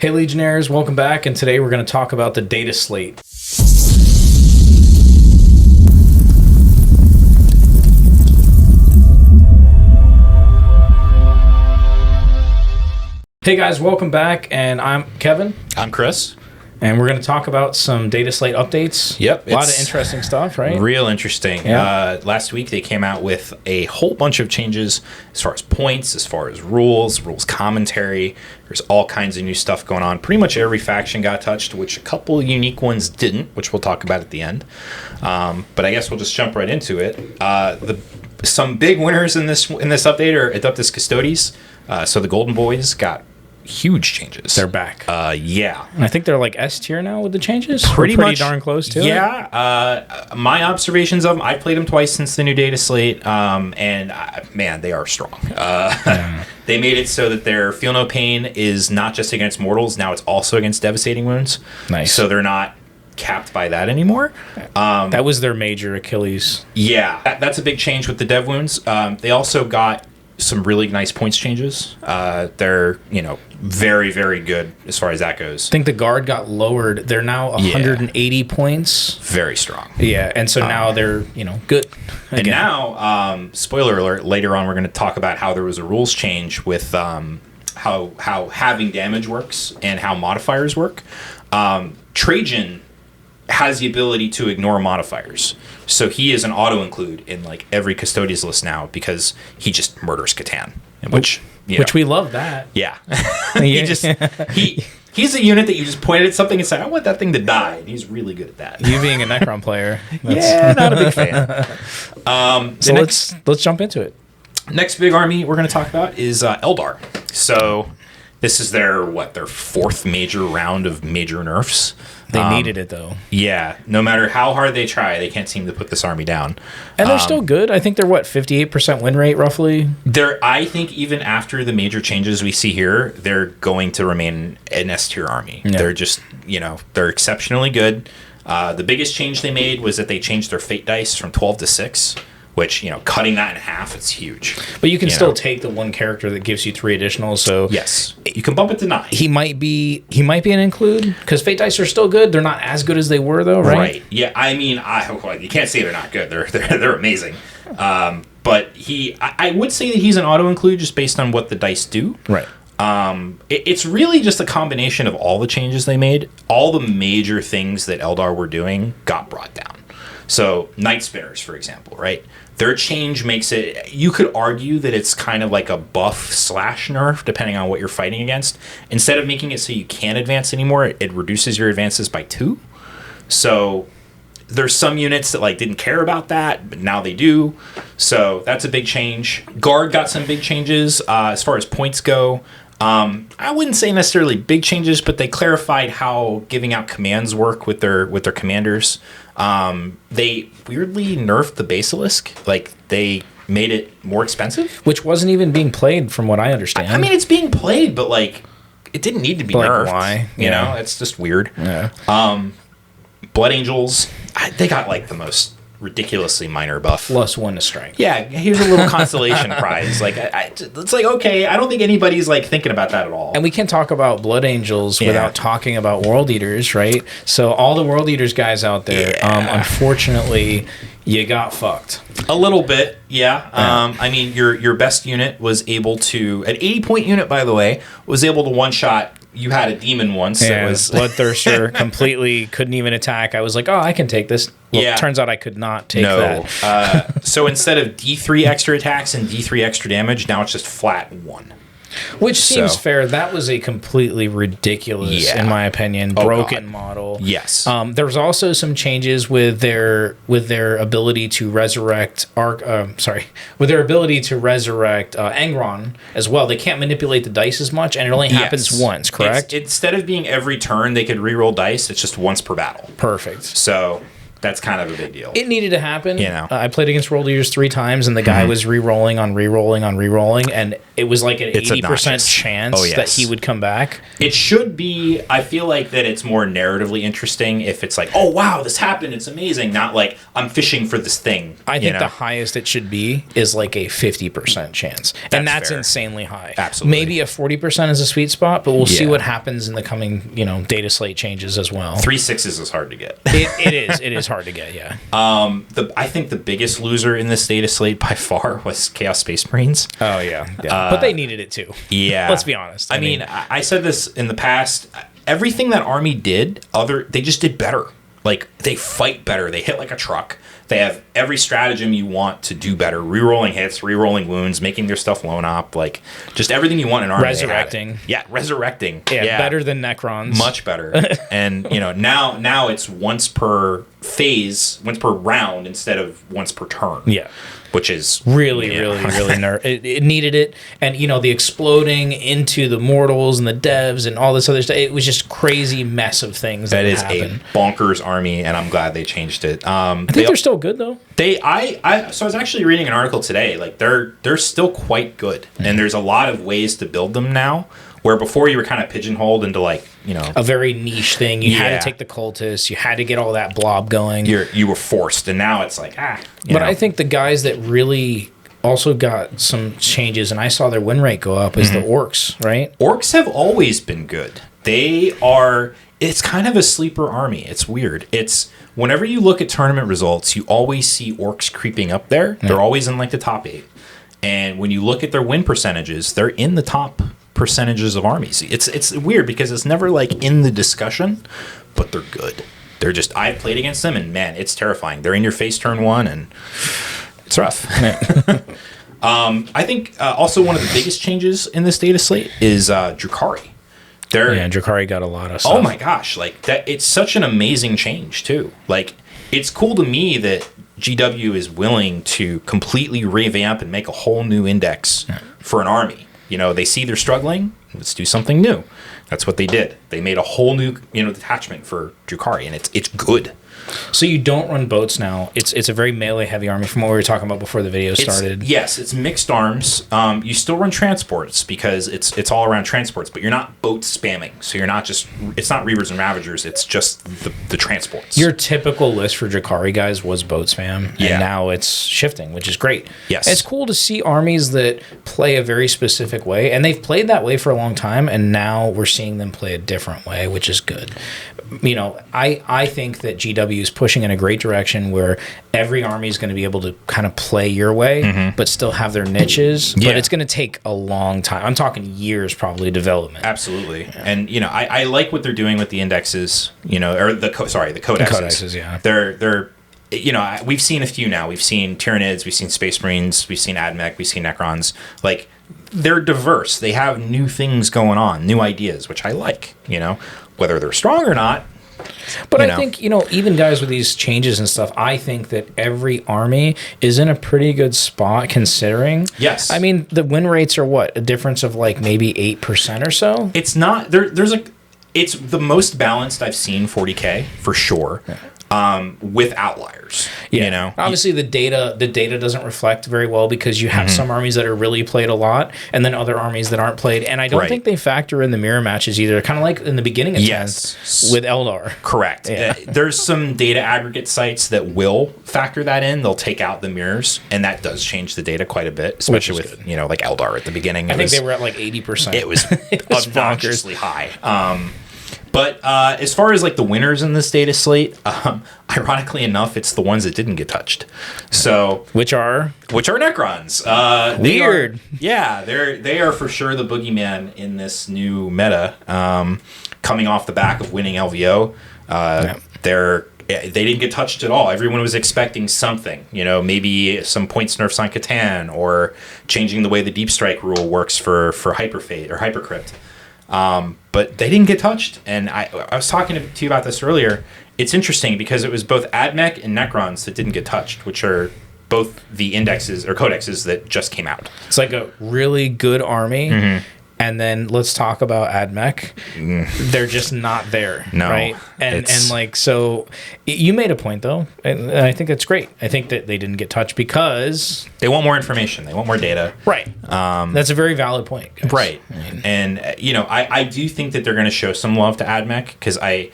Hey Legionnaires, welcome back, and today we're going to talk about the Data Slate. Hey guys, welcome back, and I'm Kevin. I'm Chris. And we're going to talk about some Data Slate updates. Yep. A lot of interesting stuff, right? Real interesting. Yeah. Last week they came out with a whole bunch of changes as far as points, as far as rules commentary. There's all kinds of new stuff going on. Pretty much every faction got touched, which a couple unique ones didn't, which we'll talk about at the end. But I guess we'll just jump right into it. Some big winners in this update are Adeptus Custodes. So the Golden Boys got huge changes. They're back. Yeah. And I think they're like S tier now with the changes. Pretty We're much darn close to it. Yeah. My observations of them, I've played them twice since the new Data Slate, man, they are strong. They made it so that their Feel No Pain is not just against mortals, now it's also against devastating wounds. Nice. So they're not capped by that anymore. That was their major Achilles. Yeah. That's a big change with the dev wounds. They also got some really nice points changes. They're, very, very good as far as that goes. I think the guard got lowered. They're now 180 points. Very strong. Yeah, and so now they're, good. And again. now, spoiler alert, later on we're going to talk about how there was a rules change with how having damage works and how modifiers work. Trajan has the ability to ignore modifiers. So he is an auto-include in like every Custodes list now because he just murders Catan. Which we love that. Yeah. He's a unit that you just point at something and say, I want that thing to die. And he's really good at that. You being a Necron player. Not a big fan. So let's jump into it. Next big army we're going to talk about is Eldar. So this is their fourth major round of major nerfs. They needed it, though. Yeah. No matter how hard they try, they can't seem to put this army down. And they're still good. I think they're, 58% win rate, roughly? I think even after the major changes we see here, they're going to remain an S-tier army. Yeah. They're just, they're exceptionally good. The biggest change they made was that they changed their fate dice from 12 to 6. Which, cutting that in half, it's huge. But you can still take the one character that gives you 3 additional, so... Yes. You can bump it to 9. He might be an include, because Fate Dice are still good. They're not as good as they were, though, right? Right. Yeah, I mean, you can't say they're not good. They're amazing. But I would say that he's an auto-include just based on what the dice do. Right. It's really just a combination of all the changes they made. All the major things that Eldar were doing got brought down. So, Night Spinners, for example, right? Their change makes it... You could argue that it's kind of like a buff/nerf, depending on what you're fighting against. Instead of making it so you can't advance anymore, it reduces your advances by 2. So, there's some units that didn't care about that, but now they do. So, that's a big change. Guard got some big changes as far as points go. I wouldn't say necessarily big changes, but they clarified how giving out commands work with their commanders. They weirdly nerfed the Basilisk. They made it more expensive. Which wasn't even being played from what I understand. I mean, it's being played, but it didn't need to be nerfed. Why? You know, it's just weird. Yeah. Blood Angels, they got the most ridiculously minor buff. +1 to strike. Yeah, here's a little consolation prize. It's okay. I don't think anybody's thinking about that at all. And we can't talk about Blood Angels without talking about World Eaters, right? So all the World Eaters guys out there, unfortunately, you got fucked. A little bit, yeah. I mean, your best unit was able to, an 80-point unit, by the way, was able to one-shot. You had a demon once. Yeah, Bloodthirster completely couldn't even attack. I was like, I can take this. Well, it turns out I could not take that. So instead of D3 extra attacks and D3 extra damage, now it's just flat 1. Which seems fair. That was a completely ridiculous, in my opinion, broken model. Yes. There's also some changes with their ability to resurrect Angron as well. They can't manipulate the dice as much, and it only happens once. Correct. Instead of being every turn they could reroll dice, it's just once per battle. Perfect. So That's kind of a big deal. It needed to happen. You know. I played against World Eaters 3 times, and the guy was re-rolling on re-rolling on re-rolling, and it was like an 80% chance that he would come back. It should be. I feel like that it's more narratively interesting if it's like, oh wow, this happened, it's amazing. Not like I'm fishing for this thing. I think the highest it should be is like a 50% chance, and that's fair. Insanely high. Absolutely. Maybe a 40% is a sweet spot, but we'll see what happens in the coming data slate changes as well. 3 6s is hard to get. It is hard to get. Yeah. I think the biggest loser in this data slate by far was Chaos Space Marines. Oh yeah. But they needed it too. Yeah. Let's be honest. I mean, I said this in the past. Everything that army did, they just did better. Like, they fight better. They hit like a truck. They have every stratagem you want to do better. Rerolling hits, rerolling wounds, making their stuff loan op. Like, just everything you want in an army. Resurrecting. Yeah, resurrecting. Yeah, better than Necrons. Much better. And, now it's once per phase, once per round instead of once per turn. Yeah. Which is really it needed it. And the exploding into the mortals and the devs and all this other stuff, it was just crazy mess of things that is happened. A bonkers army, and I'm glad they changed it. I think they're still good though. So I was actually reading an article today. Like, they're still quite good, and there's a lot of ways to build them now. Where before you were kind of pigeonholed into a very niche thing. You had to take the cultists. You had to get all that blob going. You were forced, and now it's like But I think the guys that really also got some changes, and I saw their win rate go up, is the orcs, right? Orcs have always been good. It's kind of a sleeper army. It's weird. It's whenever you look at tournament results, you always see orcs creeping up there. They're always in the top 8. And when you look at their win percentages, they're in the top percentages of armies. It's weird because it's never in the discussion, but they're good. They're just, I've played against them, and man, it's terrifying. They're in your face turn 1, and it's rough. I think also one of the biggest changes in this data slate is Drukhari. Drukhari got a lot of stuff. Oh my gosh, that! It's such an amazing change too. It's cool to me that GW is willing to completely revamp and make a whole new index for an army. They see they're struggling. Let's do something new. That's what they did. They made a whole new, detachment for Drukhari, and it's good. So you don't run boats now. It's a very melee heavy army from what we were talking about before the video started. Yes, it's mixed arms. You still run transports because it's all around transports, but you're not boat spamming. So you're not it's not Reavers and Ravagers. It's just the transports. Your typical list for Drukhari guys was boat spam, and now it's shifting, which is great. Yes, it's cool to see armies that play a very specific way, and they've played that way for a long time, and now we're seeing them play a different way, which is good. I think that GW is pushing in a great direction where every army is going to be able to kind of play your way, but still have their niches. But it's going to take a long time. I'm talking years, probably, development. Absolutely. Yeah. And I like what they're doing with the indexes. Or the codexes. The codexes, yeah. They're we've seen a few now. We've seen Tyranids, we've seen Space Marines, we've seen Admech, we've seen Necrons. They're diverse. They have new things going on, new ideas, which I like. Whether they're strong or not. But I think, even guys with these changes and stuff, I think that every army is in a pretty good spot considering. Yes. I mean, the win rates are what? A difference of maybe 8% or so? It's not. It's the most balanced I've seen 40K, for sure. Yeah. With outliers, Obviously, the data doesn't reflect very well because you have some armies that are really played a lot, and then other armies that aren't played. And I don't think they factor in the mirror matches either. Kind of like in the beginning of 10th with Eldar. Correct. Yeah. There's some data aggregate sites that will factor that in. They'll take out the mirrors, and that does change the data quite a bit, especially with Eldar at the beginning. I think they were at 80%. It was obnoxiously high. But as far as the winners in this data slate, ironically enough, it's the ones that didn't get touched. So which are Necrons. Weird. They are for sure the boogeyman in this new meta. Coming off the back of winning LVO, they didn't get touched at all. Everyone was expecting something. Maybe some points nerfs on Catan or changing the way the Deep Strike rule works for Hyperfate or Hypercrypt. But they didn't get touched. And I was talking to you about this earlier. It's interesting because it was both Admech and Necrons that didn't get touched, which are both the indexes or codexes that just came out. It's like a really good army. and then let's talk about AdMech. They're just not there, No, right? And like, so you made a point though, and I think that's great. I think that they didn't get touched because they want more information. They want more data. Right. That's a very valid point, guys. Right. And I do think that they're going to show some love to AdMech, because I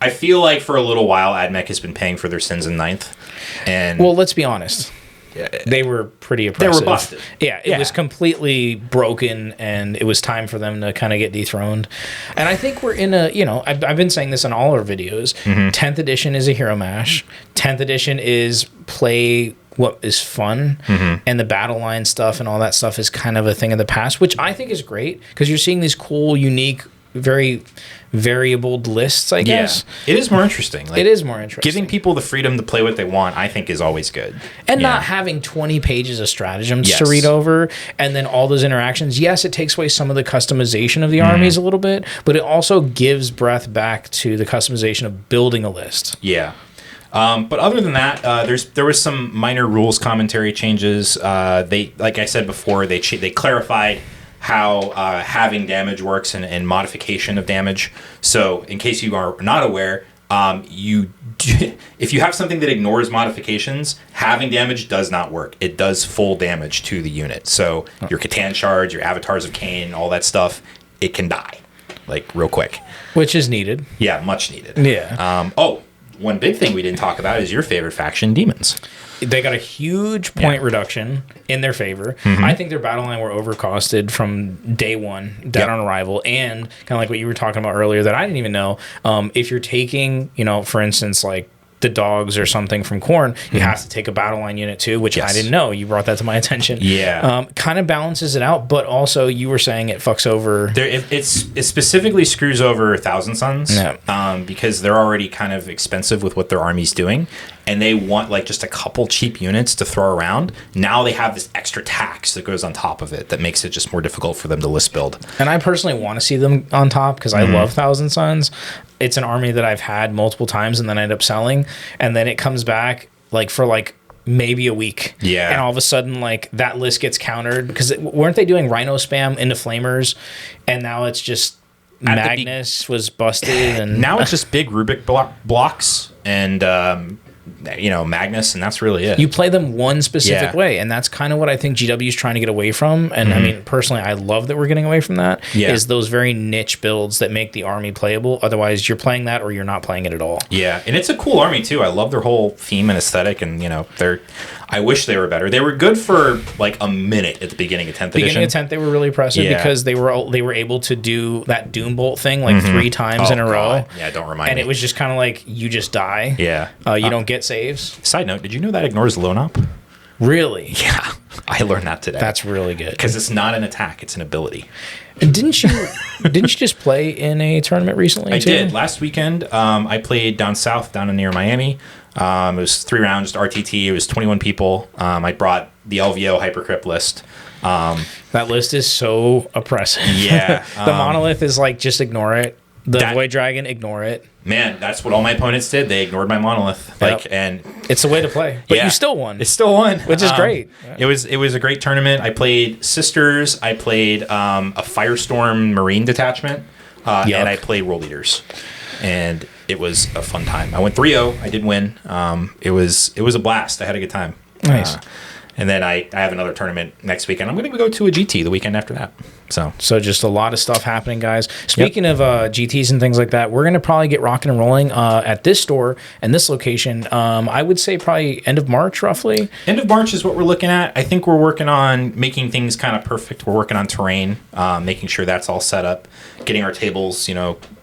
feel like for a little while AdMech has been paying for their sins in ninth. And well, let's be honest. They were pretty oppressive. They were busted. Yeah, it was completely broken, and it was time for them to kind of get dethroned. And I think we're in a, I've been saying this in all our videos. 10th edition is a hero mash. 10th edition is play what is fun, and the battle line stuff and all that stuff is kind of a thing of the past, which I think is great, because you're seeing these cool, unique, very variable lists, I guess. It is more interesting. It is more interesting. Giving people the freedom to play what they want, I think, is always good. And not having 20 pages of stratagems to read over, and then all those interactions. Yes, it takes away some of the customization of the armies a little bit, but it also gives breath back to the customization of building a list. Yeah. But other than that, there was some minor rules commentary changes. They, like I said before, they clarified how halving damage works and modification of damage. So, in case you are not aware, if you have something that ignores modifications, halving damage does not work. It does full damage to the unit. So, your Catan shards, your Avatars of Cain, all that stuff, it can die, like, real quick. Which is needed. Yeah, much needed. Yeah. One big thing we didn't talk about is your favorite faction, Demons. They got a huge point reduction in their favor. I think their battle line were overcosted from day one, dead on arrival, and kind of like what you were talking about earlier that I didn't even know. If you're taking, for instance, like the dogs or something from Khorne, you have to take a battle line unit too, which I didn't know. You brought that to my attention. Yeah. Kind of balances it out, but also you were saying it fucks over. It specifically screws over Thousand Sons because they're already kind of expensive with what their army's doing, and they want like just a couple cheap units to throw around. Now they have this extra tax that goes on top of it that makes it just more difficult for them to list build. And I personally want to see them on top because I love Thousand Sons. It's an army that I've had multiple times and then I end up selling, and then it comes back like for like maybe a week. Yeah. And all of a sudden like that list gets countered because weren't they doing Rhino spam into Flamers, and now it's just Magnus was busted, and now it's just big Rubik blocks and Magnus, and that's really it. You play them one specific way, and that's kind of what I think GW is trying to get away from. And I mean, personally, I love that we're getting away from that. Is those very niche builds that make the army playable. Otherwise, you're playing that or you're not playing it at all. Yeah, and it's a cool army too. I love their whole theme and aesthetic, and I wish they were better. They were good for like a minute at the beginning of 10th edition. Beginning of 10th, they were really impressive because they were able to do that Doom Bolt thing like 3 times in a row. Yeah, don't remind me. And it was just kind of like you just die. Yeah, you don't get saves. Side note: did you know that ignores loan up? Really? Yeah, I learned that today. That's really good because it's not an attack; it's an ability. And didn't you just play in a tournament recently? I did last weekend. I played down south, down near Miami. It was 3 rounds, just RTT. It was 21 people. I brought the LVO Hypercrypt list. That list is so oppressive. Yeah. The monolith is like, just ignore it. The Void Dragon, ignore it. Man, that's what all my opponents did. They ignored my monolith. And it's the way to play. But you still won. It still won. Which is great. It was a great tournament. I played Sisters. I played a Firestorm Marine detachment. And I played World Leaders. And it was a fun time. I went 3-0. I did win. It was a blast. I had a good time. Nice. And then I have another tournament next weekend. I'm going to go to a GT the weekend after that. So just a lot of stuff happening, guys. Speaking of GTs and things like that, we're going to probably get rocking and rolling at this store and this location. I would say probably end of March, roughly. End of March is what we're looking at. I think we're working on making things kind of perfect. We're working on terrain, making sure that's all set up, getting our tables,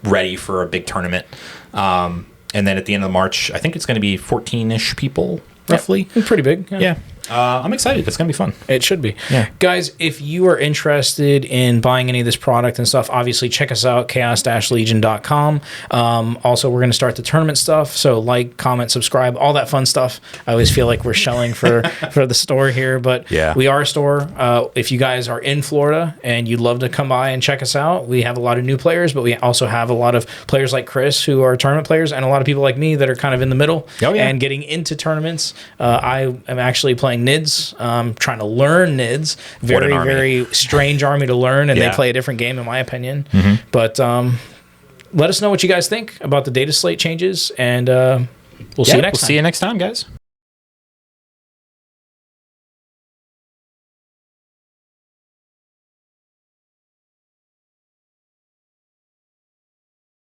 ready for a big tournament. And then at the end of March, I think it's going to be 14-ish people, roughly. Yeah, pretty big. Yeah. I'm excited. It's going to be fun. It should be. Yeah. Guys, if you are interested in buying any of this product and stuff, obviously check us out, chaos-legion.com. Also, we're going to start the tournament stuff. So like, comment, subscribe, all that fun stuff. I always feel like we're shelling for the store here, but we are a store. If you guys are in Florida and you'd love to come by and check us out, we have a lot of new players, but we also have a lot of players like Chris who are tournament players and a lot of people like me that are kind of in the middle and getting into tournaments. I am actually playing playing NIDS, trying to learn NIDS. What an army. Very strange army to learn, and Yeah. they play a different game, in my opinion. But let us know what you guys think about the Data Slate changes, and we'll see you next time. We'll see you next time, guys.